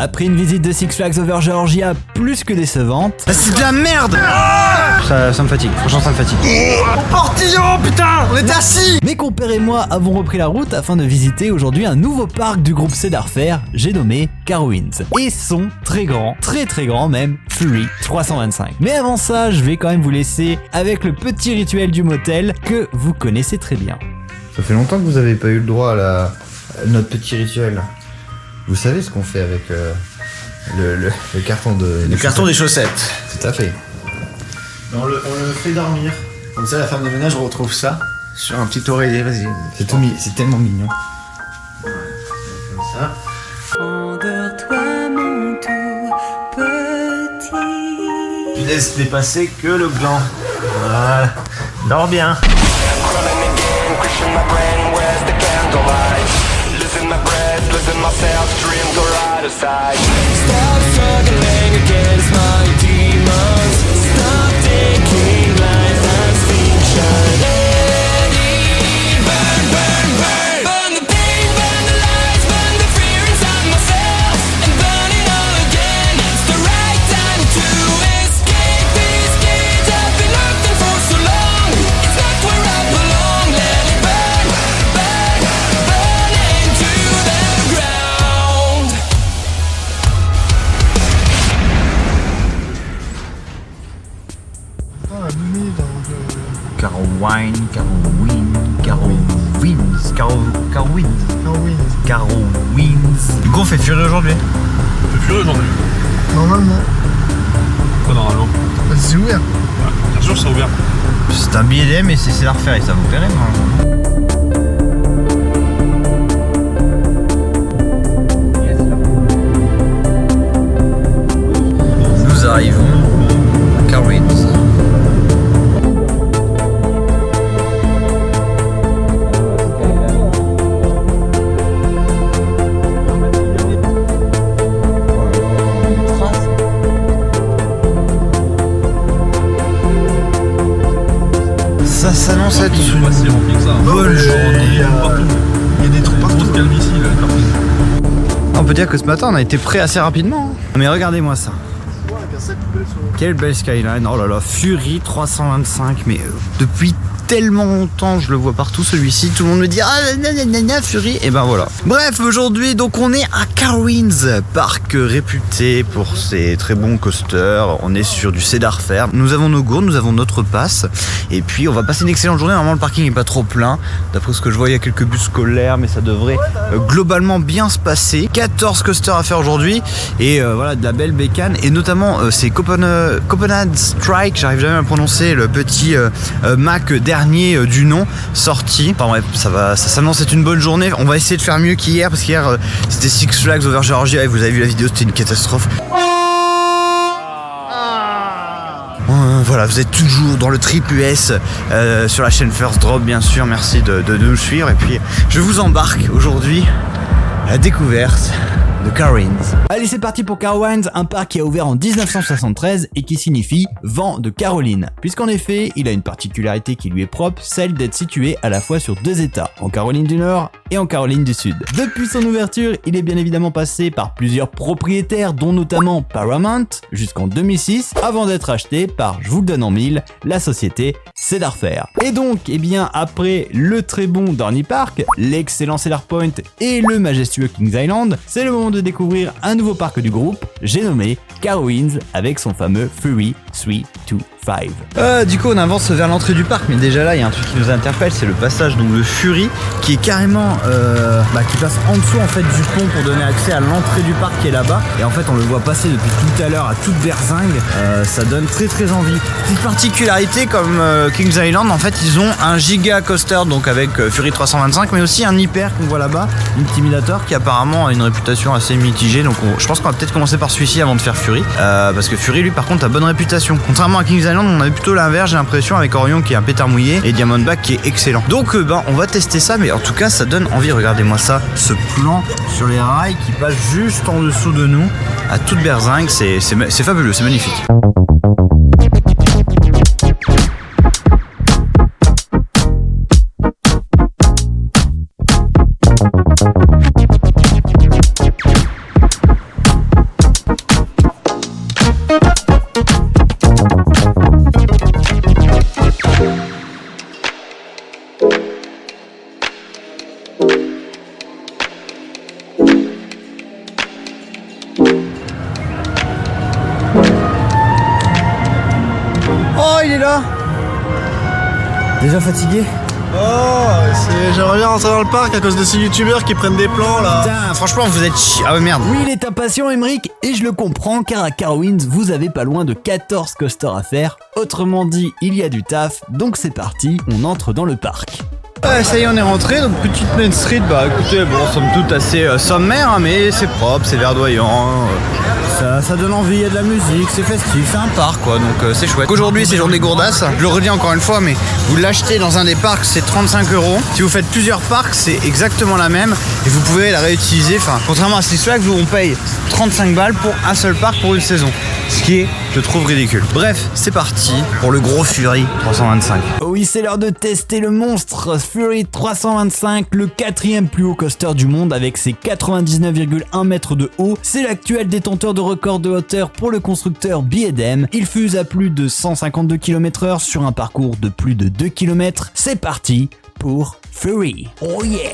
Après une visite de Six Flags Over Georgia plus que décevante... C'est de la merde. Ça me fatigue, franchement ça me fatigue. Portillon, putain, on était assis. Mes compères et moi avons repris la route afin de visiter aujourd'hui un nouveau parc du groupe Cedar Fair, j'ai nommé Carowinds, et son très grand même, Fury 325. Mais avant ça, je vais quand même vous laisser avec le petit rituel du motel que vous connaissez très bien. Ça fait longtemps que vous avez pas eu le droit à notre petit rituel. Vous savez ce qu'on fait avec le carton de... Le carton des chaussettes. Tout à fait. On le fait dormir. Comme ça, la femme de ménage retrouve ça sur un petit oreiller. Vas-y. C'est tellement mignon. Comme ça. Endors-toi mon tout petit. Tu laisses dépasser que le gland. Voilà. Dors bien. Carowinds. Du coup on fait Fury aujourd'hui. On fait Fury aujourd'hui. Normalement. Quoi normalement? C'est ouvert. Ouais, bien sûr c'est ouvert. C'est un billet d'air mais c'est Cedar Fair et ça vous plairait normalement. Nous arrivons à Carowinds. Ça s'annonce être une bonne journée. Il y a des trous partout. Grosse calvitie là, On peut dire que ce matin on a été prêt assez rapidement. Mais regardez-moi ça. Quelle belle skyline. Oh là là, Fury 325. Mais depuis tellement longtemps, je le vois partout celui-ci. Tout le monde me dit ah nanana Fury. Et ben voilà. Bref, aujourd'hui donc on est à Carowinds, parc réputé pour ses très bons coasters. On est sur du Cedar Fair. Nous avons nos gourdes, nous avons notre passe. Et puis on va passer une excellente journée. Normalement le parking est pas trop plein. D'après ce que je vois, il y a quelques bus scolaires, mais ça devrait globalement bien se passer. 14 coasters à faire aujourd'hui. Et voilà, de la belle bécane. Et notamment c'est Copenhagen Strike, j'arrive jamais à le prononcer, le petit Mac dernier du nom sorti. Enfin bref, ça s'annonce être une bonne journée. On va essayer de faire mieux qu'hier parce qu'hier c'était Six Flags Over Georgia et vous avez vu la vidéo, c'était une catastrophe. Voilà, vous êtes toujours dans le triple US sur la chaîne First Drop bien sûr, merci de nous suivre et puis je vous embarque aujourd'hui à la découverte de Carowinds. Allez, c'est parti pour Carowinds, un parc qui a ouvert en 1973 et qui signifie vent de Caroline, puisqu'en effet, il a une particularité qui lui est propre, celle d'être situé à la fois sur deux états, en Caroline du Nord et en Caroline du Sud. Depuis son ouverture, il est bien évidemment passé par plusieurs propriétaires, dont notamment Paramount, jusqu'en 2006, avant d'être acheté par, je vous le donne en mille, la société Cedar Fair. Et donc, eh bien, après le très bon Dorney Park, l'excellent Cedar Point et le majestueux Kings Island, c'est le moment de découvrir un nouveau parc du groupe, j'ai nommé Carowinds avec son fameux Fury 325. Du coup on avance vers l'entrée du parc, mais déjà là il y a un truc qui nous interpelle, c'est le passage donc de Fury qui est carrément qui passe en dessous en fait du pont pour donner accès à l'entrée du parc qui est là-bas, et en fait on le voit passer depuis tout à l'heure à toute berzingue. Ça donne très très envie. Petite particularité comme Kings Island, en fait ils ont un giga coaster donc avec Fury 325, mais aussi un hyper qu'on voit là-bas, Intimidator, qui apparemment a une réputation assez mitigée, donc je pense qu'on va peut-être commencer par celui-ci avant de faire Fury, parce que Fury lui par contre a bonne réputation. Contrairement à Kings Island, on avait plutôt l'inverse, j'ai l'impression, avec Orion qui est un pétard mouillé et Diamondback qui est excellent. Donc on va tester ça, mais en tout cas ça donne envie. Regardez-moi ça, ce plan sur les rails qui passe juste en dessous de nous à toute berzingue, c'est fabuleux, c'est magnifique. Billy là? Déjà fatigué? Oh, j'aimerais bien rentrer dans le parc à cause de ces youtubeurs qui prennent des plans là. Putain, franchement vous êtes Ah ouais merde. Oui, il est impatient, Emmerich, et je le comprends, car à Carowinds, vous avez pas loin de 14 coasters à faire. Autrement dit, il y a du taf, donc c'est parti, on entre dans le parc. Ouais, ça y est, on est rentré, donc petite Main Street, bah écoutez, bon, somme toute assez sommaire, hein, mais c'est propre, c'est verdoyant, ça donne envie, il y a de la musique, c'est festif, c'est un parc quoi, donc c'est chouette. Aujourd'hui c'est journée gourdasse, je le redis encore une fois, mais vous l'achetez dans un des parcs, c'est 35 €. Si vous faites plusieurs parcs, c'est exactement la même, et vous pouvez la réutiliser, enfin, contrairement à Six Flags où on paye 35 balles pour un seul parc pour une saison. Ce qui est, je trouve, ridicule. Bref, c'est parti pour le gros Fury 325. Oh oui, c'est l'heure de tester le monstre Fury 325, le 4e plus haut coaster du monde avec ses 99,1 mètres de haut. C'est l'actuel détenteur de record de hauteur pour le constructeur B&M. Il fuse à plus de 152 km/h sur un parcours de plus de 2 km. C'est parti pour Fury. Oh yeah!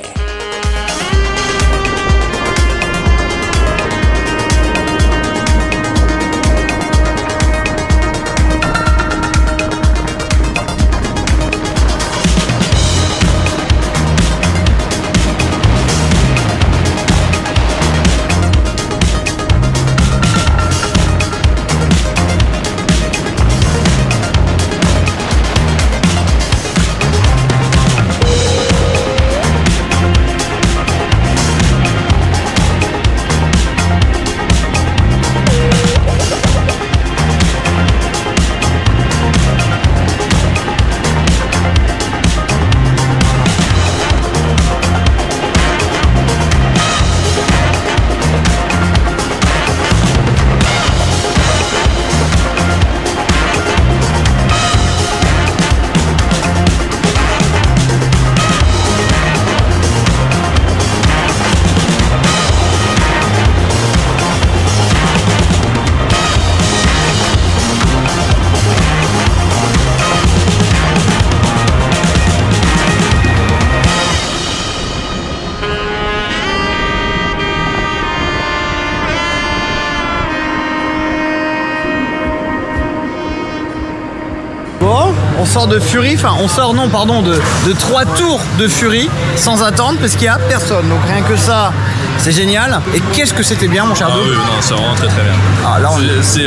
Bon, on sort de Fury, enfin on sort non pardon de 3 tours de Fury sans attendre parce qu'il n'y a personne. Donc rien que ça, c'est génial. Et qu'est-ce que c'était bien mon cher Ah Dou. oui, non, c'est vraiment très très bien. Ah, là, C'est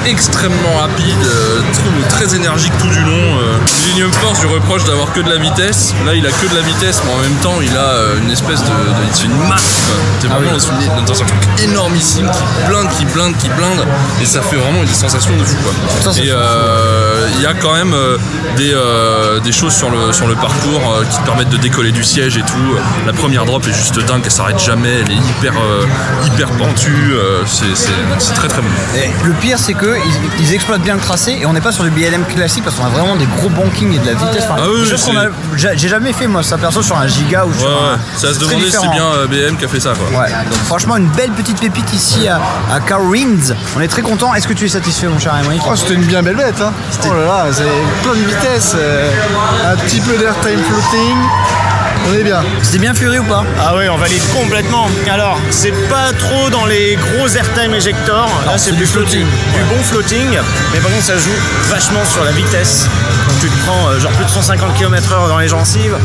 extrêmement rapide, très énergique tout du long. Millennium Force, je lui reproche d'avoir que de la vitesse. Là, il a que de la vitesse, mais en même temps, il a une espèce c'est une masse. C'est vraiment dans un truc énormissime qui blinde, et ça fait vraiment une sensation de fou, quoi. Ça, Et il y a quand même des choses sur le parcours qui te permettent de décoller du siège et tout. La première drop est juste dingue, elle s'arrête jamais, elle est hyper pentue, c'est très très bon. Et le pire c'est que ils exploitent bien le tracé et on n'est pas sur du BLM classique parce qu'on a vraiment des gros bankings et de la vitesse. Enfin, Ah oui, chose qu'on a- j'ai jamais fait moi ça perso sur un giga ou sur un. C'est à se très demander si c'est différent. bien BM qui a fait ça, quoi. Ouais, donc franchement une belle petite pépite ici à Carowinds. On est très content. Est-ce que tu es satisfait mon cher Emmerich? Oh, c'était une bien belle bête, hein. Oh là là, c'est plein de vitesse, un petit peu d'airtime floating. On est bien. C'était bien Fury ou pas? Ah ouais, on valide complètement. Alors, c'est pas trop dans les gros airtime ejectors. Là, c'est du floating. Du bon floating. Mais par contre, ça joue vachement sur la vitesse. Donc, tu te prends genre plus de 150 km/h dans les gencives.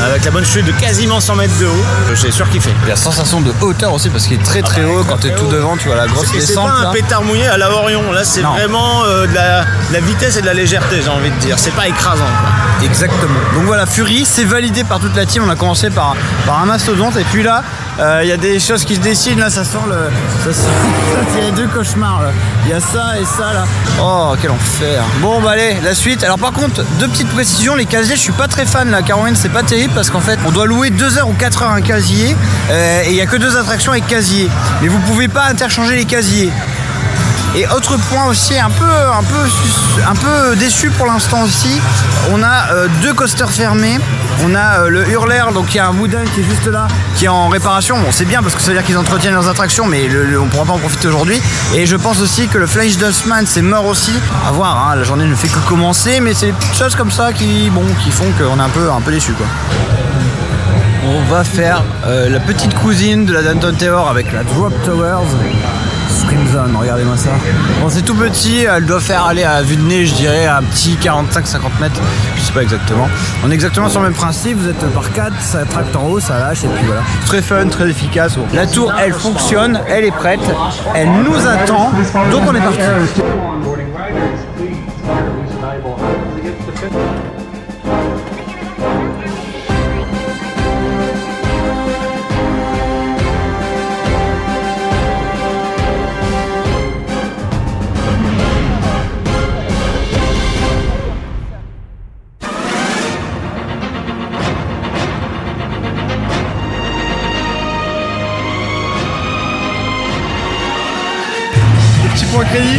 Avec la bonne chute de quasiment 100 mètres de haut. J'ai surkiffé. La sensation de hauteur aussi parce qu'il est très très haut quand t'es tout devant, tu vois la grosse Et c'est descente. pas là. un pétard mouillé à la Orion. Là, c'est Non. vraiment de la vitesse et de la légèreté, j'ai envie de dire. C'est pas écrasant, quoi. Exactement. Donc voilà, Fury, c'est validé par toute la team. On a commencé par un mastodonte et puis là, il y a des choses qui se dessinent. Là, ça sent il y a deux cauchemars. Là. Il y a ça et ça là. Oh, quel enfer. Bon, bah allez, la suite. Alors par contre, deux petites précisions. Les casiers, je suis pas très fan. La Carowinds, c'est pas terrible parce qu'en fait, on doit louer 2 heures ou 4 heures un casier et il y a que 2 attractions avec casier. Mais vous pouvez pas interchanger les casiers. Et autre point aussi, un peu déçu pour l'instant aussi, on a 2 coasters fermés. On a le Hurler, donc il y a un Wooden qui est juste là, qui est en réparation. Bon, c'est bien parce que ça veut dire qu'ils entretiennent leurs attractions, mais on pourra pas en profiter aujourd'hui. Et je pense aussi que le Flash Dustman, c'est mort aussi. À voir, hein, la journée ne fait que commencer, mais c'est des petites choses comme ça qui font qu'on est un peu déçu, quoi. On va faire la petite cousine de la Downtown Tower avec la Drop Towers Crimson, regardez-moi ça. Bon, c'est tout petit, elle doit faire aller à vue de nez, je dirais, à un petit 45-50 mètres, je sais pas exactement. On est exactement sur le même principe, vous êtes par 4, ça tracte en haut, ça lâche et puis voilà. Très fun, très efficace. La tour, elle fonctionne, elle est prête, elle nous attend, donc on est parti. Petit point crédit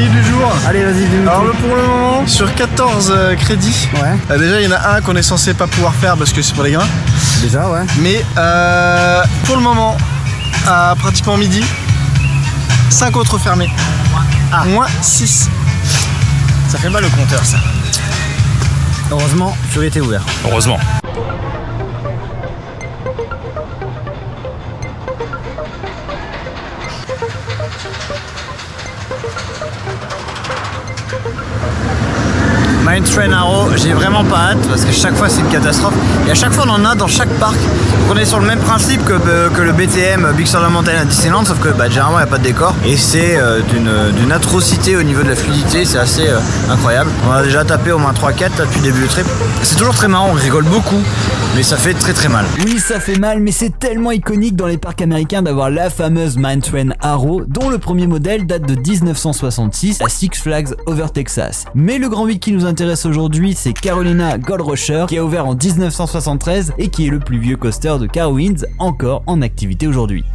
du jour. Allez, vas-y, dis-nous. Alors pour le moment, sur 14 crédits, Ouais. déjà il y en a un qu'on est censé pas pouvoir faire parce que c'est pour les gamins. Déjà, ouais. Mais pour le moment, à pratiquement midi, 5 autres fermés. Moins 6. Ça fait mal au compteur, ça. Heureusement, Fury était ouvert. Heureusement. Mine Train Arrow, j'ai vraiment pas hâte parce que chaque fois c'est une catastrophe et à chaque fois on en a dans chaque parc. Donc on est sur le même principe que le BTM Big Sur Mountain à Disneyland, sauf que généralement il n'y a pas de décor et c'est d'une atrocité au niveau de la fluidité, c'est assez incroyable. On a déjà tapé au moins 3-4 depuis le début du trip. C'est toujours très marrant, on rigole beaucoup, mais ça fait très très mal. Oui, ça fait mal, mais c'est tellement iconique dans les parcs américains d'avoir la fameuse Mine Train Arrow, dont le premier modèle date de 1966 à Six Flags Over Texas. Mais le grand 8 qui nous intéresse aujourd'hui, c'est Carolina Gold Rusher, qui a ouvert en 1973 et qui est le plus vieux coaster de Carowinds encore en activité aujourd'hui.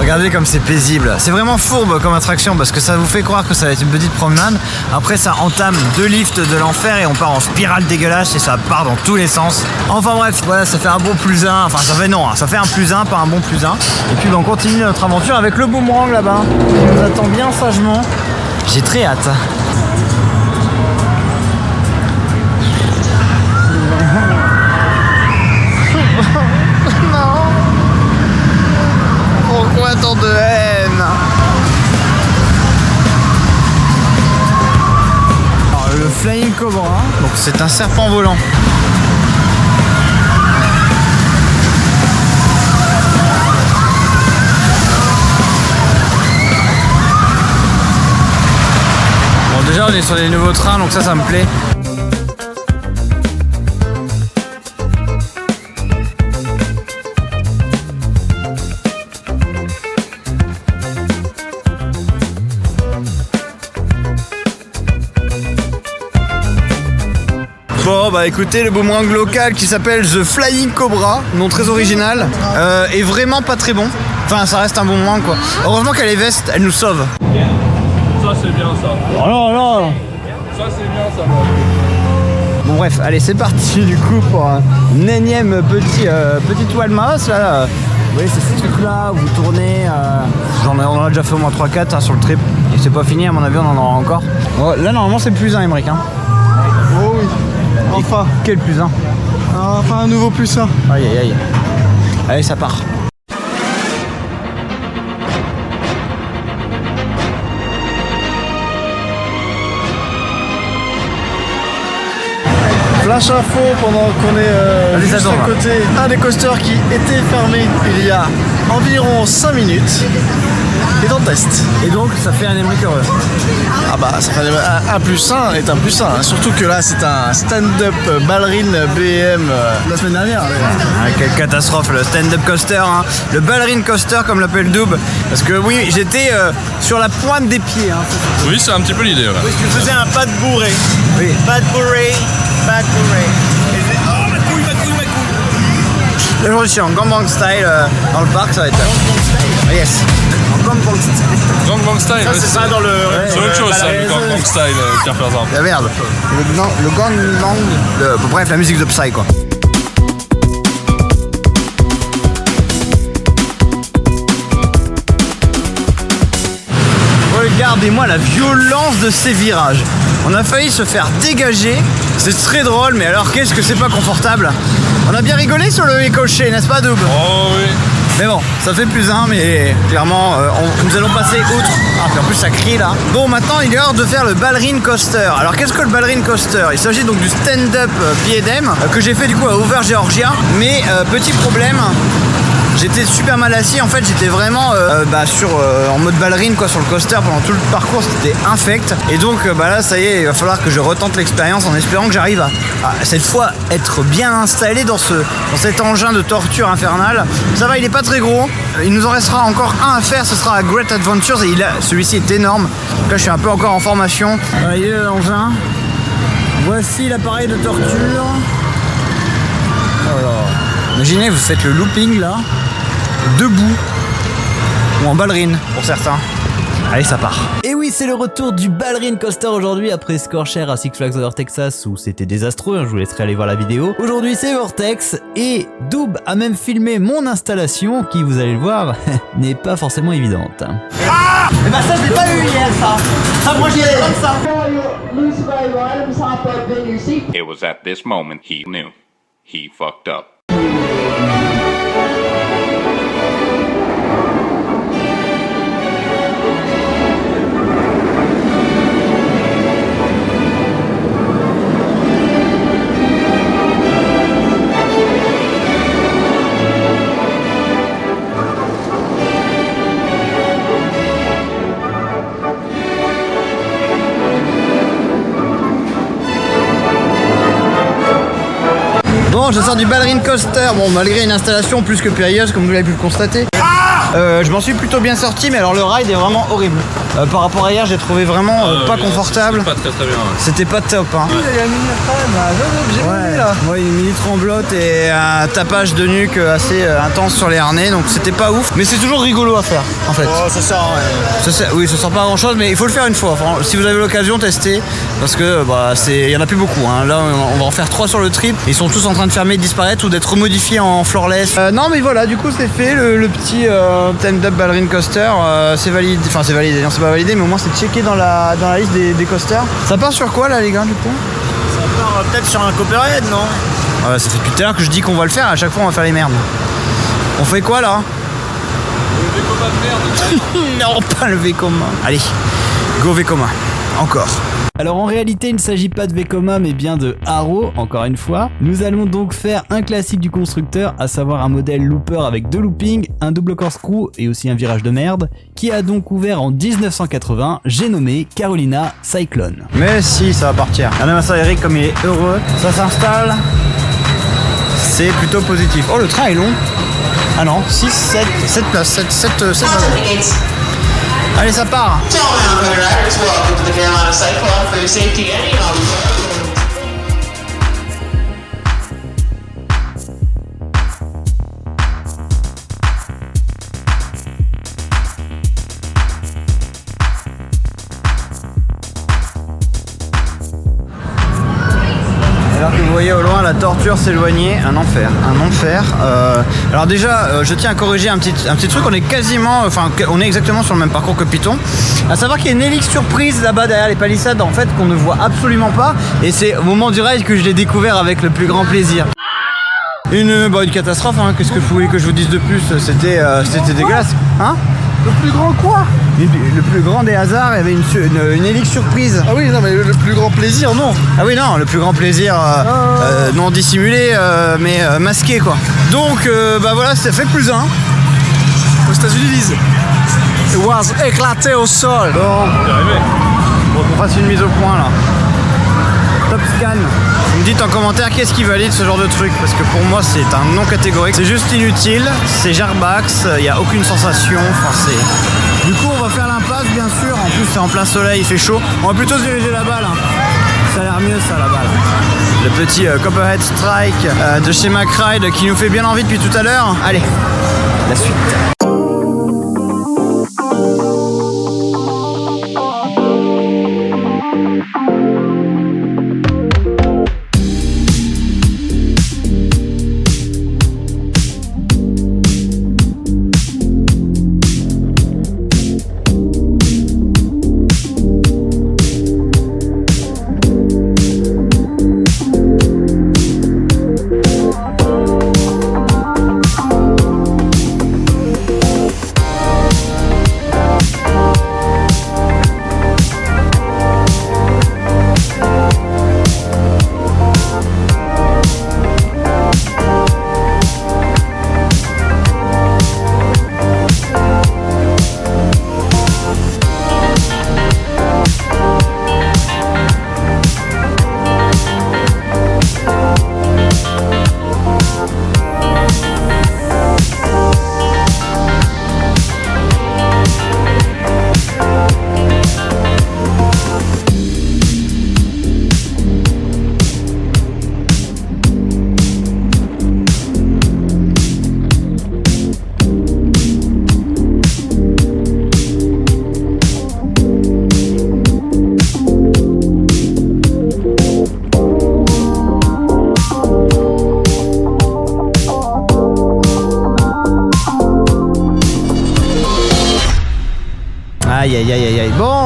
Regardez comme c'est paisible. C'est vraiment fourbe comme attraction parce que ça vous fait croire que ça va être une petite promenade. Après ça entame 2 lifts de l'enfer et on part en spirale dégueulasse et ça part dans tous les sens. Enfin bref, voilà, ça fait un bon plus 1. Enfin ça fait non, ça fait un plus 1, pas un bon plus 1. Et puis on continue notre aventure avec le boomerang là-bas. Il nous attend bien sagement. J'ai très hâte. Pourquoi tant de haine? Alors, le Flying Cobra, donc c'est un serpent volant. Bon déjà on est sur les nouveaux trains donc ça me plaît. Bon bah écoutez, le boomerang local qui s'appelle The Flying Cobra, nom très original, est vraiment pas très bon. Enfin ça reste un boomerang quoi. Heureusement qu'elle est veste, elle nous sauve. Ça c'est bien ça. Oh non non. Ça c'est bien ça. Bon bref, allez c'est parti du coup pour un énième petit toile mouse là. Vous voyez c'est ces trucs là où vous tournez, on en a déjà fait au moins 3-4 sur le trip. Et c'est pas fini à mon avis, on en aura encore. Bon, là normalement c'est plus 1 Emmerich hein. Oh oui. Enfin. Quel plus 1? Enfin un nouveau plus 1. Aïe aïe aïe. Allez ça part. Flash info pendant qu'on est juste à côté. Un des coasters qui était fermé il y a environ 5 minutes est en test. Et donc ça fait un Emmerich heureux. Ah bah ça fait un plus 1 est un plus 1 hein. Surtout que là c'est un stand-up ballerine BM la semaine dernière. Ah, quelle catastrophe le stand-up coaster hein. Le ballerine coaster comme l'appelle Doob. Parce que oui j'étais sur la pointe des pieds hein. Oui c'est un petit peu l'idée. Ouais. Oui, tu faisais un pas de bourré. Oui. Pas de bourré. Pas de bourré. Oh ma couille, ma couille, ma couille. Là je suis en gangbang style dans le parc, ça va être... Ah, yes. En gangbang style. Gangbang Style, Ça ouais, c'est ça dans le. c'est autre chose ça. ballerine. le Gangnam Style, Pierre Ferrand. La merde. Le Gangnam... Bref, la musique de Psy, quoi. Regardez-moi la violence de ces virages. On a failli se faire dégager. C'est très drôle, mais alors qu'est-ce que c'est pas confortable. On a bien rigolé sur le ricochet, n'est-ce pas, Double? Oh oui. Mais bon, ça fait plus un, mais clairement, nous allons passer outre. Ah, puis en plus, ça crie là. Bon, maintenant, il est l'heure de faire le ballerine coaster. Alors, qu'est-ce que le ballerine coaster? Il s'agit donc du stand-up PDM que j'ai fait du coup à Over Georgia. Mais petit problème. J'étais super mal assis, en fait j'étais vraiment en mode ballerine quoi sur le coaster pendant tout le parcours, c'était infect. Et donc là ça y est, il va falloir que je retente l'expérience en espérant que j'arrive à cette fois être bien installé dans cet engin de torture infernale. Ça va, il est pas très gros, il nous en restera encore un à faire, ce sera à Great Adventures et celui-ci est énorme. Donc là je suis un peu encore en formation. Il est l'engin. Voici l'appareil de torture. Alors, imaginez vous faites le looping là. Debout ou en ballerine pour certains. Allez, ça part. Et oui, c'est le retour du ballerine coaster aujourd'hui après Scorcher à Six Flags Over Texas où c'était désastreux, je vous laisserai aller voir la vidéo. Aujourd'hui c'est Vortex et Doob a même filmé mon installation qui, vous allez le voir, n'est pas forcément évidente. Ah, et bah ça je l'ai pas eu hier ça. Ça moi j'y ai comme ça. It was at this moment he knew. He fucked up. Bon, je sors du ballerine coaster, bon malgré une installation plus que périlleuse comme vous l'avez pu le constater. Je m'en suis plutôt bien sorti, mais alors le ride est vraiment horrible. Par rapport à hier, j'ai trouvé vraiment pas confortable. Pas très bien. Ouais. C'était pas top. Hein. Il y a une mini tremblote là. Ouais, une mini tremblote et un tapage de nuque assez intense sur les harnais, donc c'était pas ouf. Mais c'est toujours rigolo à faire en fait. Oh, ça sert à rien. Oui, ça sert pas à grand chose, mais il faut le faire une fois. Enfin, si vous avez l'occasion, testez. Parce que il y en a plus beaucoup. Hein. Là, on va en faire 3 sur le trip. Ils sont tous en train de fermer, de disparaître ou d'être remodifiés en floorless. Non, mais voilà, du coup, c'est fait. Le petit stand-up ballerine coaster, c'est validé. Enfin, c'est validé. Non, c'est pas validé, mais au moins c'est checké dans la liste des coasters. Ça part sur quoi là, les gars, du coup? Ça part peut-être sur un Copperhead, non? Ça fait depuis tout à l'heure que je dis qu'on va le faire. À chaque fois, on va faire les merdes. On fait quoi là? Le Vekoma de merde. Non, pas le Vekoma. Allez, go Vekoma. Encore. Alors en réalité il ne s'agit pas de Vekoma mais bien de Arrow, encore une fois. Nous allons donc faire un classique du constructeur, à savoir un modèle looper avec 2 loopings, un double corkscrew et aussi un virage de merde, qui a donc ouvert en 1980, j'ai nommé Carolina Cyclone. Mais si, ça va partir. Regardez ça, Eric, comme il est heureux. Ça s'installe. C'est plutôt positif. Oh, le train est long. Ah non, 7 places, 7 places. Allez, ça part. Alors que vous voyez au loin la torture s'éloigner, un enfer. Alors déjà, je tiens à corriger un petit truc, on est exactement sur le même parcours que Python. À savoir qu'il y a une hélice surprise là-bas derrière les palissades en fait qu'on ne voit absolument pas. Et c'est au moment du ride que je l'ai découvert avec le plus grand plaisir. Une catastrophe, hein. Qu'est-ce que vous voulez que je vous dise de plus? C'était dégueulasse. Hein? Le plus grand quoi? Le plus grand des hasards, il y avait une hélice surprise. Ah oui, non, mais le plus grand plaisir, non. Ah oui, non, le plus grand plaisir non dissimulé, mais masqué quoi. Donc, voilà, ça fait plus 1. Aux États-Unis, ils disent It was éclaté au sol. Bon, qu'on fasse une mise au point là. Top scan. Vous me dites en commentaire qu'est-ce qui valide ce genre de truc, parce que pour moi c'est un non catégorique. C'est juste inutile, c'est Jarbax, il n'y a aucune sensation, Du coup on va faire l'impasse bien sûr, en plus c'est en plein soleil, il fait chaud. On va plutôt se diriger là-bas là. Ça a l'air mieux ça là-bas là. Le petit Copperhead Strike de chez McRide qui nous fait bien envie depuis tout à l'heure. Allez, la suite.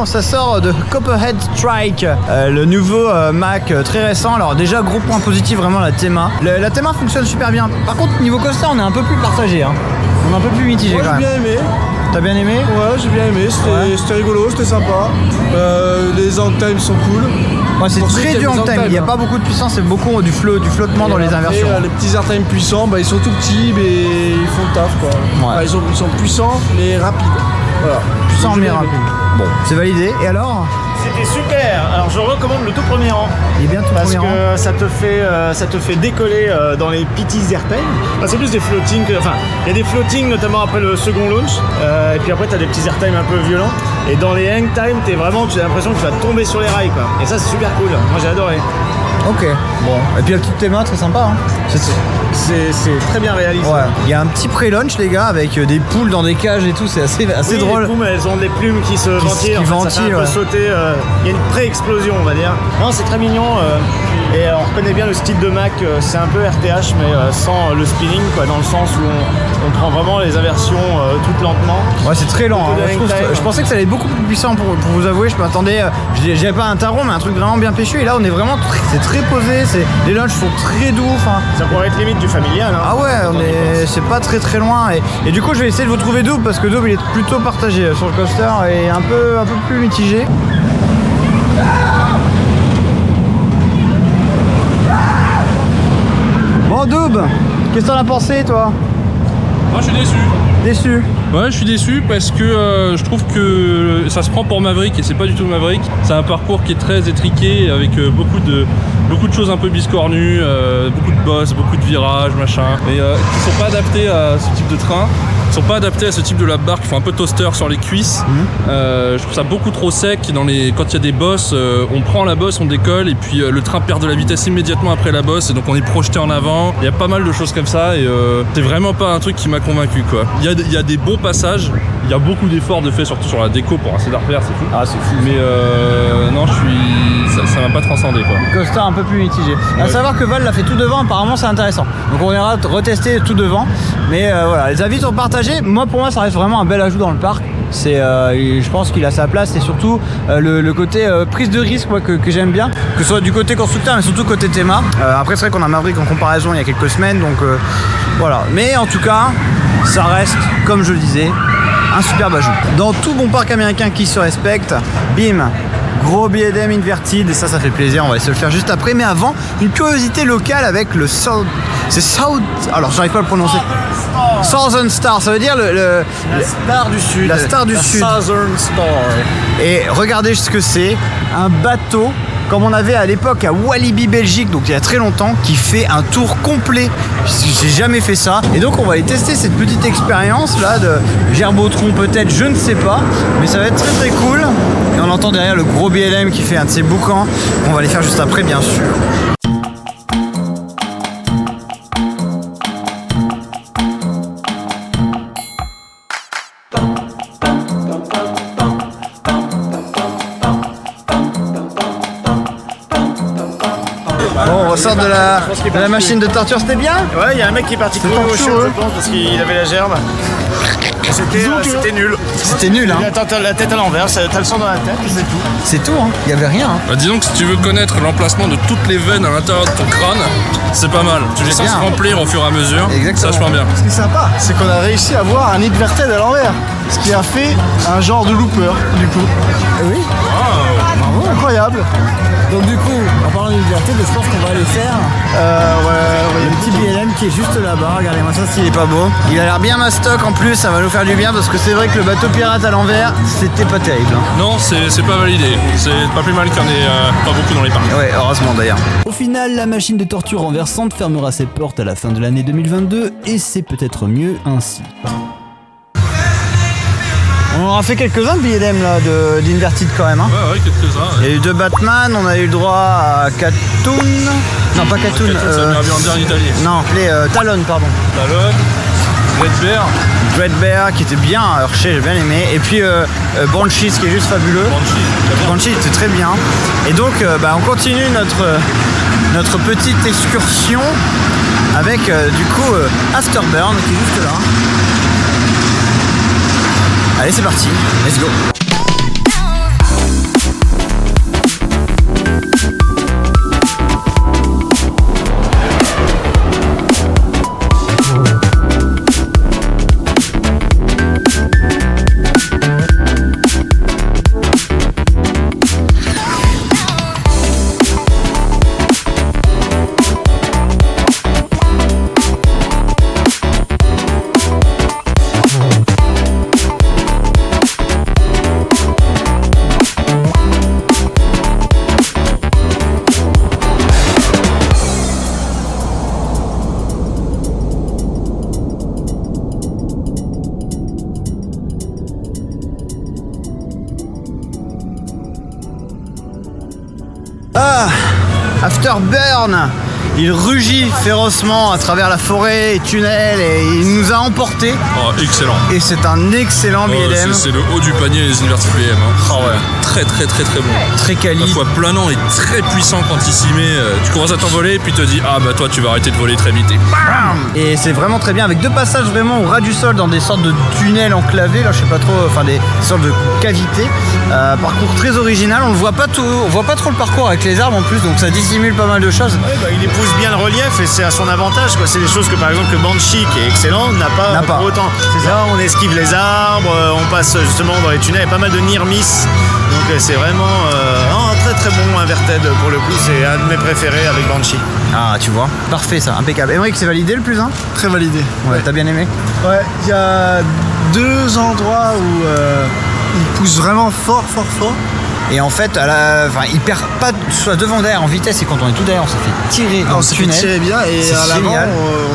ça sort de Copperhead Strike, le nouveau Mac très récent. Alors déjà, gros point positif, vraiment la Thema. La Thema fonctionne super bien. Par contre, niveau coaster, on est un peu plus partagé. Hein. On est un peu plus mitigé quand même. J'ai bien aimé. T'as bien aimé? Ouais, j'ai bien aimé. C'était rigolo, c'était sympa. Les hang time sont cool. Ouais, c'est très du hang time. Il n'y a pas beaucoup de puissance, c'est beaucoup du flottement dans les inversions. Les petits airtime puissants, ils sont tout petits, mais ils font le taf quoi. Ouais. Ils sont puissants mais rapides. Voilà. Puissant mais rapide. Bon, c'est validé. Et alors? C'était super. Alors je recommande le tout premier rang. Il est bien tout parce premier rang. que ça te fait décoller dans les petits airtime. Enfin, c'est plus des floatings. Enfin, il y a des floatings notamment après le second launch. Et puis après t'as des petits airtime un peu violents. Et dans les hang time, tu as l'impression que tu vas tomber sur les rails quoi. Et ça c'est super cool. Moi j'ai adoré. Ok, bon. Et puis la petite Thema, très sympa. Hein. C'est très bien réalisé. Ouais. Il y a un petit pré-launch, les gars, avec des poules dans des cages et tout. C'est assez oui, drôle. Les poules, elles ont des plumes qui se ventilent. Ça fait un peu sauter. Il y a une pré-explosion, on va dire. Non, c'est très mignon. Et on reconnaît bien le style de Mac. C'est un peu RTH, mais sans le spinning, quoi, dans le sens où on prend vraiment les inversions toutes lentement. Ouais, c'est très lent. Hein. Je pensais que ça allait être beaucoup plus puissant pour vous avouer. Je m'attendais. J'avais pas un tarot, mais un truc vraiment bien péchu. Et là, on est vraiment. C'est très posé. Les launchs sont très doux. Ça pourrait être limite du familial. Hein, ah ouais, c'est pas très loin. Et du coup, je vais essayer de vous trouver double parce que double il est plutôt partagé sur le coaster et un peu plus mitigé. Bon, double, qu'est-ce que t'en as pensé, toi? Moi, je suis déçu. Déçu? Ouais, je suis déçu parce que je trouve que ça se prend pour Maverick et c'est pas du tout Maverick. C'est un parcours qui est très étriqué avec beaucoup de choses un peu biscornues, beaucoup de bosses, beaucoup de virages, machin. Mais qui sont pas adaptés à ce type de train. Ils sont pas adaptés à ce type de lap bar qui font un peu toaster sur les cuisses. Je trouve ça beaucoup trop sec. Quand il y a des bosses, on prend la bosse, on décolle et puis le train perd de la vitesse immédiatement après la bosse et donc on est projeté en avant. Il y a pas mal de choses comme ça et c'est vraiment pas un truc qui m'a convaincu quoi. Il y a des bons passages, il y a beaucoup d'efforts de fait surtout sur la déco pour essayer de la refaire, c'est fou. Ah c'est fou. Mais non, ça m'a pas transcendé quoi. Coaster un peu plus mitigé. À savoir que Val l'a fait tout devant, apparemment c'est intéressant. Donc on ira retester tout devant. Mais voilà, les avis sont partagés. Pour moi ça reste vraiment un bel ajout dans le parc. Je pense qu'il a sa place et surtout le côté prise de risque moi, que j'aime bien, que ce soit du côté constructeur mais surtout côté Thema. Après c'est vrai qu'on a Maverick en comparaison il y a quelques semaines donc voilà. Mais en tout cas ça reste, comme je le disais, un superbe ajout. Dans tout bon parc américain qui se respecte, bim, gros B&M inverted, et ça fait plaisir, on va essayer de le faire juste après. Mais avant, une curiosité locale avec le South... C'est South... Alors, j'arrive pas à le prononcer. Southern Star, ça veut dire la star du Sud. La star du Sud. Southern Star. Et regardez ce que c'est, un bateau comme on avait à l'époque à Walibi Belgique, donc il y a très longtemps, qui fait un tour complet. J'ai jamais fait ça. Et donc on va aller tester cette petite expérience là de Gerbotron peut-être, je ne sais pas. Mais ça va être très cool. Et on entend derrière le gros BLM qui fait un de ses boucans. On va les faire juste après bien sûr. Bon, on ressort de la machine de torture, c'était bien? Ouais, il y a un mec qui est parti courir au chien, je pense, parce qu'il avait la gerbe. C'était nul. C'était nul, hein. T'as la tête à l'envers, t'as le sang dans la tête, c'est tout. C'est tout, hein. Il y avait rien. Hein. Bah, disons que si tu veux connaître l'emplacement de toutes les veines à l'intérieur de ton crâne, c'est pas mal. Tu les sens se remplir au fur et à mesure. Exactement. Ça, je bien. Ce qui est sympa, c'est qu'on a réussi à voir un inverted à l'envers. Ce qui a fait un genre de looper, du coup. Oui. Bravo, incroyable. Donc du coup, en parlant d'inverted, je pense qu'on va aller faire le petit BLM qui est juste là-bas. Regardez-moi ça s'il est pas beau. Il a l'air bien mastoc en plus, ça va nous faire du bien parce que c'est vrai que le bateau pirate à l'envers, c'était pas terrible. Hein. Non, c'est pas validé. C'est pas plus mal qu'il y en ait pas beaucoup dans les parcs. Ouais, heureusement d'ailleurs. Au final, la machine de torture renversante fermera ses portes à la fin de l'année 2022 et c'est peut-être mieux ainsi. On aura fait quelques-uns de B&M là, d'Inverted quand même. Hein. Ouais, quelques-uns. Ouais. Il y a eu 2 Batman, on a eu le droit à Catoon. Non, pas Catoon. Ça vient bien en Italie. Non, les Talon, pardon. Talon, Dreadbear qui était bien, Hershey, j'ai bien aimé. Et puis Banshees qui est juste fabuleux. Banshee était très bien. Et donc, on continue notre petite excursion avec du coup Afterburn qui est juste là. Allez, c'est parti, let's go. Ah, Afterburn. Il rugit férocement à travers la forêt et tunnels et il nous a emportés. Oh, excellent. Et c'est un excellent billet d'aime. C'est le haut du panier les Inverted BM. Hein. Oh, ouais. Très bon. Très quali. À la fois planant et très puissant quand il s'y met. Tu commences à t'envoler et puis te dis ah bah toi tu vas arrêter de voler très vite. Et c'est vraiment très bien avec 2 passages vraiment au ras du sol dans des sortes de tunnels enclavés, là je sais pas trop, enfin des sortes de cavités. Parcours très original, on voit pas trop le parcours avec les arbres en plus, donc ça dissimule pas mal de choses. Ouais, bah, il épouse bien le relief et c'est à son avantage quoi. C'est des choses que par exemple le Banshee qui est excellent n'a pas pour autant. C'est ça, on esquive les arbres, on passe justement dans les tunnels, il y a pas mal de near miss. Donc c'est vraiment un très bon Inverted pour le coup, c'est un de mes préférés avec Banshee. Ah tu vois, parfait ça, impeccable. Émeric, c'est validé le plus 1 ? Très validé. Ouais, t'as bien aimé ? Ouais, il y a 2 endroits où il pousse vraiment fort. Et en fait, il perd pas soit devant derrière en vitesse et quand on est tout derrière, on s'est fait tirer dans le tunnel. On s'est fait tirer bien et à l'avant,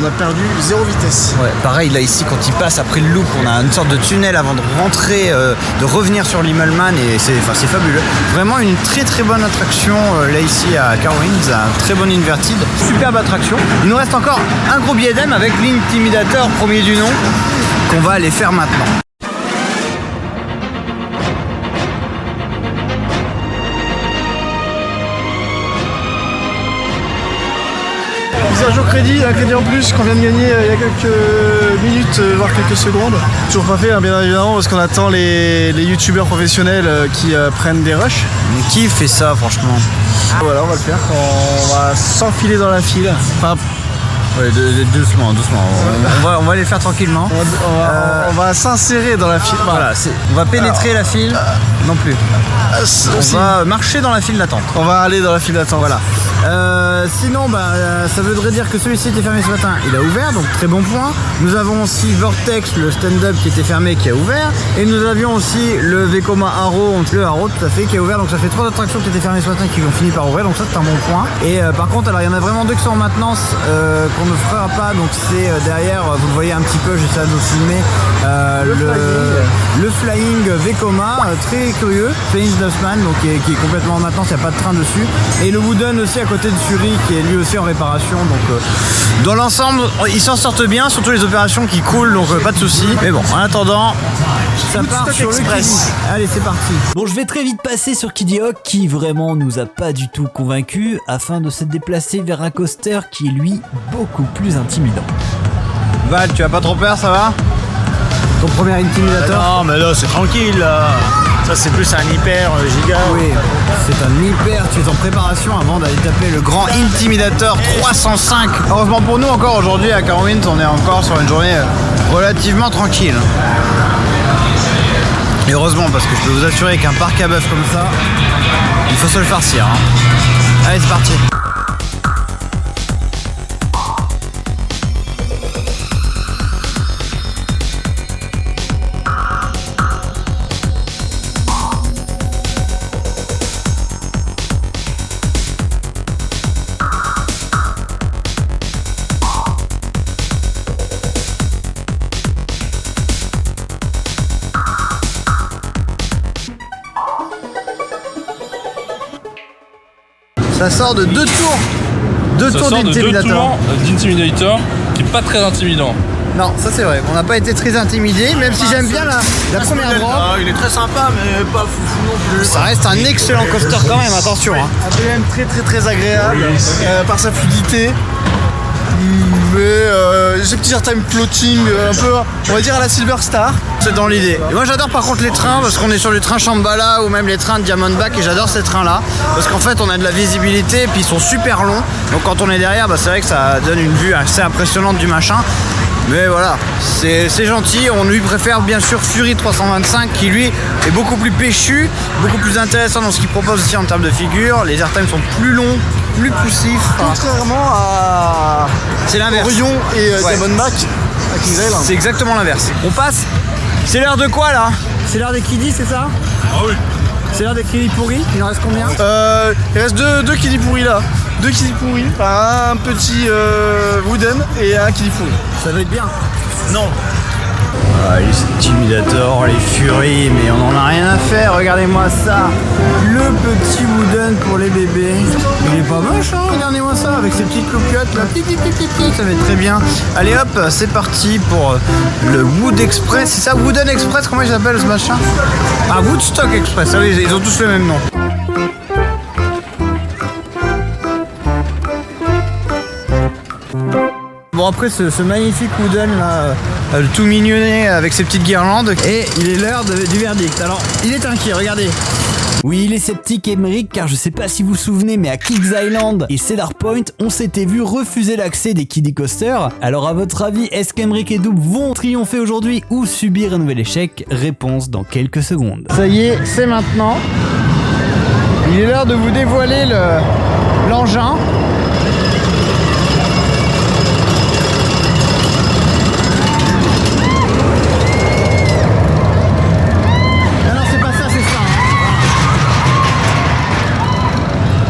on a perdu 0 vitesse. Ouais, pareil là ici quand il passe après le loop, on a une sorte de tunnel avant de rentrer, de revenir sur l'Immelmann et c'est fabuleux. Vraiment une très bonne attraction là ici à Carowinds, un très bon Inverted, superbe attraction. Il nous reste encore un gros billet d'aime avec l'Intimidator premier du nom qu'on va aller faire maintenant. Visage au crédit, un crédit en plus qu'on vient de gagner il y a quelques minutes, voire quelques secondes. Toujours pas fait, hein, bien évidemment, parce qu'on attend les youtubeurs professionnels qui prennent des rushs. Mais qui fait ça franchement ? Voilà, on va le faire. On va s'enfiler dans la file. Enfin, ouais, doucement. On va les faire tranquillement. On va s'insérer dans la file. Voilà, on va pénétrer la file. Non plus. On va marcher dans la file d'attente. On va aller dans la file d'attente. Voilà. Sinon, ça voudrait dire que celui-ci était fermé ce matin. Il a ouvert, donc très bon point. Nous avons aussi Vortex, le stand-up qui était fermé, qui a ouvert. Et nous avions aussi le Vekoma Arrow, le Arrow tout à fait, qui a ouvert. Donc ça fait 3 attractions qui étaient fermées ce matin qui ont fini par ouvrir. Donc ça c'est un bon point. Et par contre, alors il y en a vraiment 2 qui sont en maintenance qu'on ne fera pas. Donc c'est derrière, vous le voyez un petit peu, j'essaie de vous filmer. Le Flying Vekoma, très curieux. Flying Duffman, donc qui est complètement en maintenance, il n'y a pas de train dessus. Et le Wooden aussi à côté de Fury qui est lui aussi en réparation. Donc dans l'ensemble, ils s'en sortent bien, surtout les opérations qui coulent, donc pas de soucis. Mais bon, en attendant, ça part sur l'Express. Allez, c'est parti. Bon, je vais très vite passer sur Kiddy Hawk qui vraiment nous a pas du tout convaincus afin de se déplacer vers un coaster qui est lui beaucoup plus intimidant. Val, tu as pas trop peur, ça va ? Ton premier Intimidator ? Non, mais là c'est tranquille là. Ça c'est plus un hyper giga. Oui, c'est un hyper, tu es en préparation avant d'aller taper le grand Intimidator 305. Heureusement pour nous encore aujourd'hui à Carowinds, on est encore sur une journée relativement tranquille. Et heureusement parce que je peux vous assurer qu'un parc à bœuf comme ça, il faut se le farcir. Hein. Allez, c'est parti. Ça sort de 2 tours. 2 tours d'Intimidator. D'Intimidator qui est pas très intimidant. Non, ça c'est vrai. On n'a pas été très intimidés, même si j'aime bien la première drop. Il est très sympa, mais pas foufou non plus. Ça reste un excellent coaster quand même, attention. Hein. Un BM très agréable par sa fluidité. Mais ce petit airtime floating un peu, on va dire à la Silver Star. C'est dans l'idée. Et moi j'adore par contre les trains parce qu'on est sur les trains Shambhala ou même les trains de Diamondback et j'adore ces trains là parce qu'en fait on a de la visibilité et puis ils sont super longs. Donc quand on est derrière, c'est vrai que ça donne une vue assez impressionnante du machin. Mais voilà, c'est gentil. On lui préfère bien sûr Fury 325 qui lui est beaucoup plus péchu, beaucoup plus intéressant dans ce qu'il propose aussi en termes de figure. Les airtimes sont plus longs, plus poussifs. Contrairement à Orion et Diamondback à Kingsale. C'est exactement l'inverse. On passe. C'est l'heure de quoi là? C'est l'heure des kiddies, c'est ça? Ah oui. C'est l'heure des kiddies pourris. Il en reste combien? Il reste deux kiddies pourris là. 2 kiddies pourris, un petit wooden et un kiddie pourri. Ça va être bien. Non. Ah, les Intimidator, les Furies, mais on en a rien à faire, regardez-moi ça. Le petit Wooden pour les bébés. Il est pas moche, hein, regardez-moi ça, avec ses petites loupiottes là, ça va être très bien. Allez hop, c'est parti pour le Wood Express, c'est ça, Wooden Express, comment il s'appelle ce machin? Ah, Woodstock Express, ah oui, ils ont tous le même nom. Bon, après ce magnifique Wooden là, tout mignonné avec ses petites guirlandes, et il est l'heure du verdict. Alors, il est inquiet, regardez. Oui, il est sceptique, Emmerich, car je sais pas si vous vous souvenez, mais à Kings Island et Cedar Point, on s'était vu refuser l'accès des kiddie coasters. Alors à votre avis, est-ce qu'Emmerich et Double vont triompher aujourd'hui ou subir un nouvel échec? Réponse dans quelques secondes. Ça y est, c'est maintenant. Il est l'heure de vous dévoiler l'engin.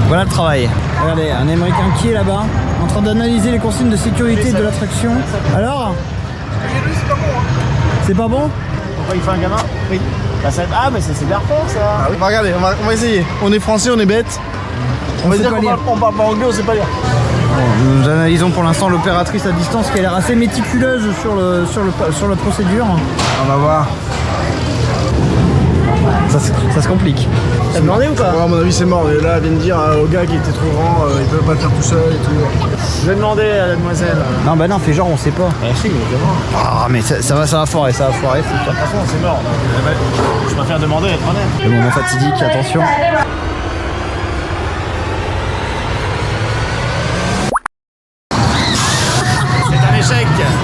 Voilà le travail. Regardez, un Emmerich inquiet là-bas, en train d'analyser les consignes de sécurité de l'attraction. Alors, c'est pas bon? Pourquoi il fait un gamin? Oui. Bah, ah, mais c'est Darfur ça. Ah oui. Regardez, on va essayer. On est français, on est bête. On va dire qu'on parle pas anglais, on sait pas lire. Bon, nous analysons pour l'instant l'opératrice à distance qui a l'air assez méticuleuse sur la procédure. On va voir. Ça se complique. T'as demandé ou pas? Ouais, à mon avis c'est mort. Et là, elle vient de dire au gars qui était trop grand, il peut pas le faire tout seul et tout. Je vais demander à la demoiselle. Non, bah non, fais genre on sait pas. Si, évidemment. Ah, mais ça va foirer, ça va foirer. De toute façon, c'est mort. Je préfère demander et être honnête. Le moment fatidique, attention.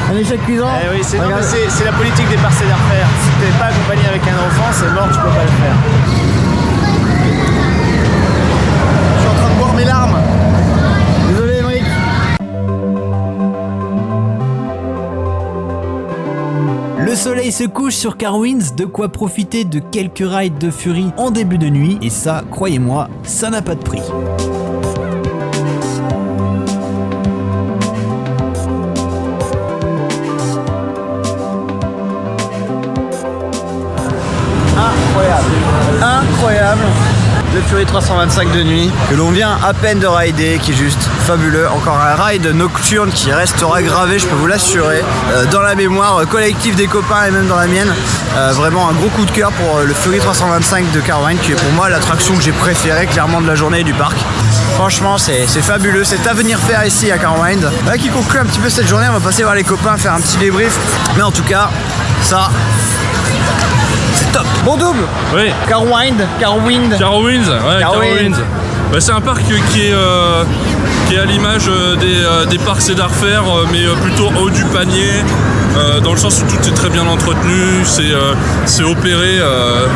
Un échec cuisant. Eh oui, c'est la politique des parcs d'affaires. Si t'es pas accompagné avec un enfant, c'est mort, tu peux pas le faire. Je suis en train de boire mes larmes. Désolé, Emmerich. Le soleil se couche sur Carowinds, de quoi profiter de quelques rides de Fury en début de nuit, et ça, croyez-moi, ça n'a pas de prix. Incroyable. Le Fury 325 de nuit que l'on vient à peine de rider, qui est juste fabuleux. Encore un ride nocturne qui restera gravé, je peux vous l'assurer, dans la mémoire collective des copains et même dans la mienne. Vraiment un gros coup de cœur pour le Fury 325 de Carowinds, qui est pour moi l'attraction que j'ai préférée clairement de la journée du parc. Franchement, c'est fabuleux, c'est à venir faire ici à Carowinds. Là qui conclut un petit peu cette journée, on va passer voir les copains, faire un petit débrief. Mais en tout cas, ça... c'est top. Bon Double. Oui. Carowinds. Bah, c'est un parc qui est à l'image des parcs Cedar Fair, mais plutôt haut du panier, dans le sens où tout est très bien entretenu, c'est opéré,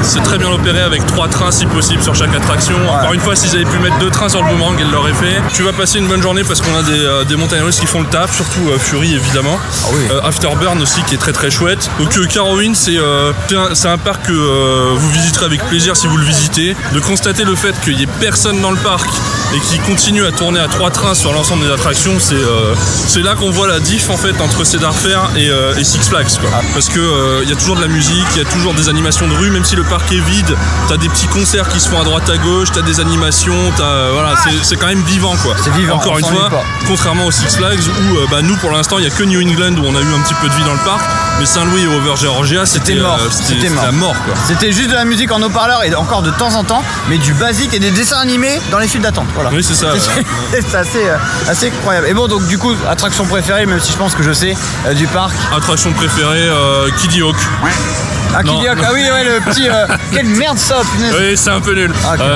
c'est très bien opéré avec 3 trains si possible sur chaque attraction. Ouais. Encore une fois, s'ils avaient pu mettre 2 trains sur le boomerang, ils l'auraient fait. Tu vas passer une bonne journée parce qu'on a des montagnes russes qui font le taf, surtout Fury évidemment. Ah oui. Afterburn aussi qui est très très chouette. Donc Carowinds, c'est un parc que vous visiterez avec plaisir si vous le visitez. De constater le fait qu'il n'y ait personne dans le parc et qui continue à tourner à 3 trains sur l'ensemble des attractions, c'est là qu'on voit la diff en fait entre Cedar Fair et Six Flags quoi. Parce que y a toujours de la musique, il y a toujours des animations de rue, même si le parc est vide, t'as des petits concerts qui se font à droite à gauche, t'as des animations, voilà, c'est quand même vivant quoi. C'est vivant. Encore une fois, contrairement aux Six Flags où nous pour l'instant il y a que New England où on a eu un petit peu de vie dans le parc, mais Saint-Louis et Over Georgia c'était mort. C'était la mort quoi. C'était juste de la musique en haut-parleur et encore de temps en temps, mais du basique et des dessins animés dans les files d'attente. Voilà. Oui c'est ça. C'est assez incroyable. Et bon donc du coup attraction préférée, même si je pense que je sais, du parc. Attraction préférée, Kiddie Hawk. Ah Kiddie Hawk, ah oui ouais le petit quelle merde ça punaise. Oui c'est un peu nul.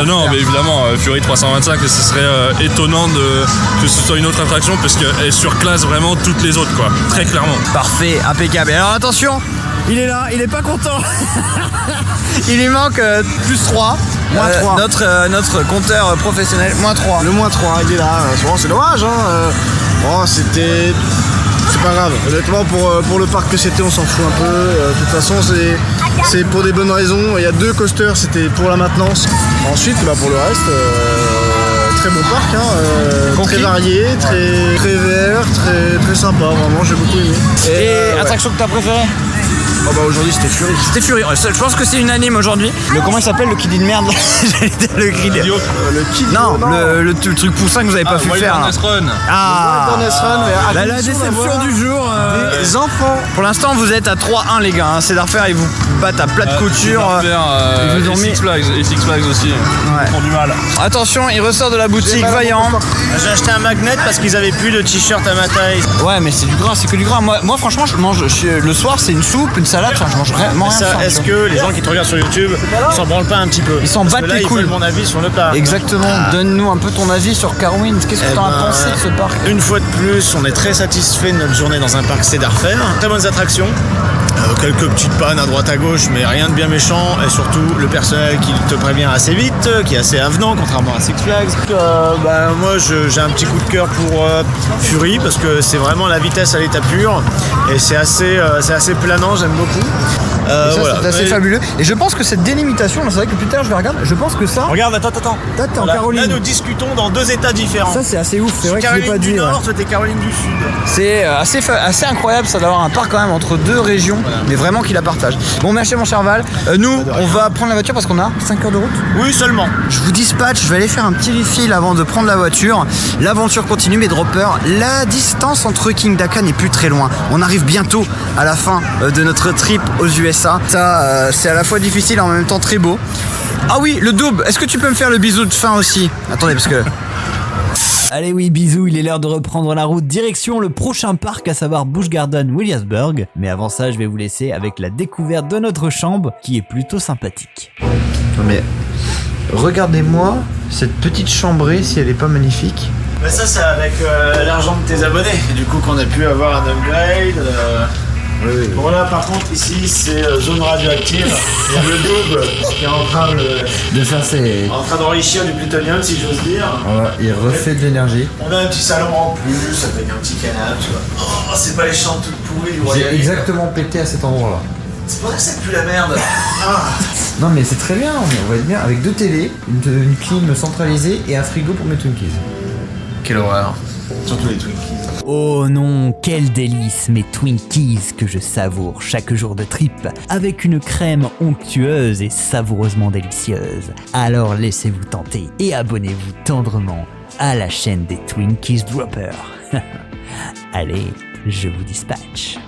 Non mais évidemment Fury 325 ce serait étonnant que ce soit une autre attraction parce qu'elle surclasse vraiment toutes les autres quoi. Très clairement. Parfait, impeccable. Et alors attention, il est là, il est pas content. Il lui manque plus 3. Moins 3. Notre compteur professionnel, moins 3. Le moins 3, il est là. C'est dommage, hein. Bon, c'est pas grave. Honnêtement, pour le parc que c'était, on s'en fout un peu. De toute façon, c'est pour des bonnes raisons. Il y a 2 coasters, c'était pour la maintenance. Ensuite, pour le reste, très bon parc, hein. Très varié, très vert, très sympa. Vraiment, j'ai beaucoup aimé. Et attraction que t'as préférée? Oh bah aujourd'hui c'était Fury. C'était Fury. Je pense que c'est unanime aujourd'hui. Comment il s'appelle le kid de merde? Le cri Idiot. Le Kid. Non, le truc poussin que vous avez pas pu faire. là. Wilderness Run. Ah, Wilderness Run, mais la attention déception d'avoir du jour. Des enfants. Pour l'instant, vous êtes à 3-1 les gars. Hein. C'est d'affaire, ils vous battent à plat de couture. Ils vous ont mis- Six Flags aussi. Ils font du mal. Attention, il ressort de la boutique, vaillant. J'ai acheté un magnet parce qu'ils avaient plus de t-shirt à ma taille. Ouais, mais c'est du gras, c'est que du gras. Moi franchement, je mange le soir, c'est une soupe, une salade, enfin, je mange vraiment rien. Ça, est-ce que les gens qui te regardent sur YouTube s'en branlent pas un petit peu? Ils s'en Parce battent que là, les ils couilles. veulent mon avis sur le parc. Exactement, donne-nous un peu ton avis sur Carowinds. Qu'est-ce que Eh t'en as ben, pensé de ce parc? Une fois de plus, on est très satisfait de notre journée dans un parc Cedar Fair. Très bonnes attractions. Quelques petites pannes à droite à gauche, mais rien de bien méchant. Et surtout, le personnel qui te prévient assez vite, qui est assez avenant, contrairement à Six Flags. Moi, j'ai un petit coup de cœur pour Fury, parce que c'est vraiment la vitesse à l'état pur. Et c'est assez planant, j'aime beaucoup. Et ça, Voilà. c'est assez Mais- fabuleux. Et je pense que cette délimitation, c'est vrai que plus tard je vais regarder, je pense que ça. Regarde, attends. Attends, Là, Caroline. là, nous discutons dans deux états différents. Ça, c'est assez ouf, c'est vrai que je Caroline l'ai pas du dit. ouais. Nord, toi t'es Caroline du Sud. C'est assez incroyable ça d'avoir un parc quand même entre deux régions, mais vraiment qui la partagent. Bon, merci mon cher Val. Nous, on va prendre la voiture parce qu'on a 5 heures de route. Oui, seulement. Je vous dispatche, je vais aller faire un petit refill avant de prendre la voiture. L'aventure continue, mes droppers. La distance entre King Daka n'est plus très loin. On arrive bientôt à la fin de notre trip aux USA. Ça, c'est à la fois difficile et en même temps très beau. Ah oui, le double. Est-ce que tu peux me faire le bisou de fin aussi? Attendez, parce que... Allez oui, bisous, il est l'heure de reprendre la route direction le prochain parc, à savoir Busch Garden Williamsburg. Mais avant ça, je vais vous laisser avec la découverte de notre chambre, qui est plutôt sympathique. Non mais regardez-moi cette petite chambrée si elle est pas magnifique. Mais ça, c'est avec l'argent de tes abonnés. Et du coup, qu'on a pu avoir un upgrade. Oui. Bon, là, par contre, ici, c'est zone radioactive. Il y a le double qui est en train d'enrichir du plutonium, si j'ose dire. Voilà, il refait de l'énergie. On a un petit salon en plus avec un petit canapé, tu vois. Oh, c'est pas les chambres toutes pourries du J'ai Royal. exactement pété à cet endroit-là. C'est pour ça que ça pue la merde. Non mais c'est très bien, on va être bien avec deux télés, une clim centralisée et un frigo pour mes Twinkies. Quelle horreur. Surtout les Twinkies. Oh non, quel délice mes Twinkies que je savoure chaque jour de trip, avec une crème onctueuse et savoureusement délicieuse. Alors laissez-vous tenter et abonnez-vous tendrement à la chaîne des Twinkies Droppers. Allez, je vous dispatche.